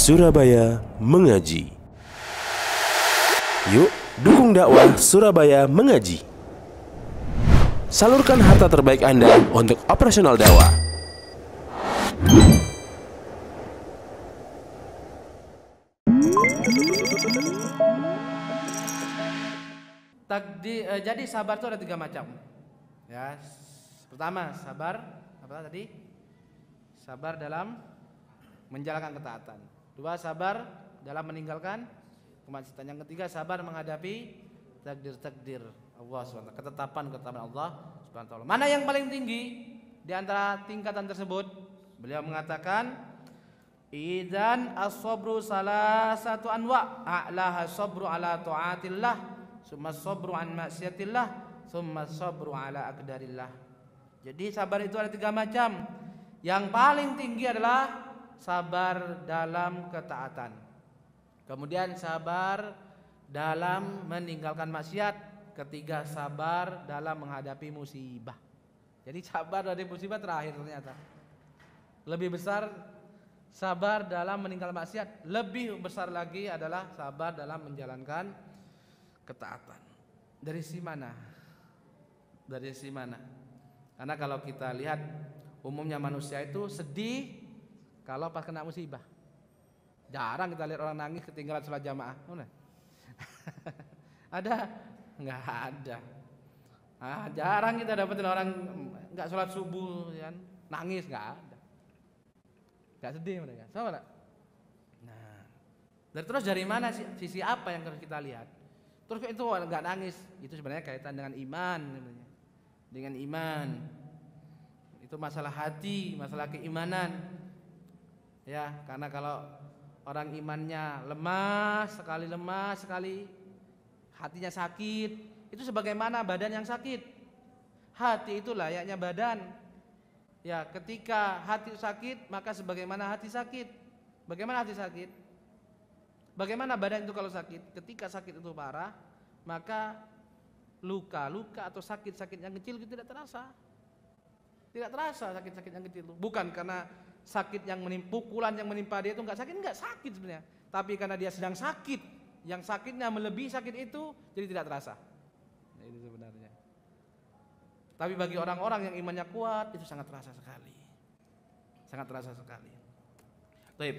Surabaya Mengaji. Yuk, dukung dakwah Surabaya Mengaji. Salurkan harta terbaik Anda untuk operasional dakwah. Jadi sabar itu ada 3 macam. Ya, pertama sabar apa tadi? Sabar dalam menjalankan ketaatan. 2, sabar dalam meninggalkan kemaksiatan. Yang ketiga, sabar menghadapi takdir-takdir Allah SWT, ketetapan Allah SWT. Mana yang paling tinggi di antara tingkatan tersebut? Beliau mengatakan, idzan as-sabru salasatu anwa, a'laha sabru ala ta'atillah, summa sabru an maksiatillah, summa sabru ala aqdarillah. Jadi sabar itu ada 3 macam. Yang paling tinggi adalah sabar dalam ketaatan. Kemudian sabar dalam meninggalkan maksiat. Ketiga, sabar dalam menghadapi musibah. Jadi sabar dari musibah terakhir ternyata. Lebih besar sabar dalam meninggalkan maksiat. Lebih besar lagi adalah sabar dalam menjalankan ketaatan. Dari si mana? Dari si mana? Karena kalau kita lihat umumnya manusia itu sedih kalau pas kena musibah. Jarang kita lihat orang nangis ketinggalan sholat jamaah. Ada? Enggak ada. Jarang kita dapetin orang enggak sholat subuh kan, nangis, enggak ada. Enggak sedih mereka. Sama enggak? Nah, terus dari mana sih, sisi apa yang harus kita lihat? Terus itu enggak nangis, itu sebenarnya kaitan dengan iman sebenarnya. Dengan iman. Itu masalah hati, masalah keimanan. Ya, karena kalau orang imannya lemah sekali, hatinya sakit, itu sebagaimana badan yang sakit. Hati itu layaknya badan. Ya, ketika hati sakit, maka sebagaimana hati sakit. Bagaimana hati sakit? Bagaimana badan itu kalau sakit? Ketika sakit itu parah, maka luka-luka atau sakit-sakit yang kecil itu tidak terasa. Tidak terasa sakit-sakit yang kecil itu. Bukan karena sakit yang pukulan yang menimpa dia itu enggak sakit sebenarnya. Tapi karena dia sedang sakit, yang sakitnya melebihi sakit itu, jadi tidak terasa. Nah, itu sebenarnya. Tapi bagi orang-orang yang imannya kuat, itu sangat terasa sekali. Sangat terasa sekali. Baik.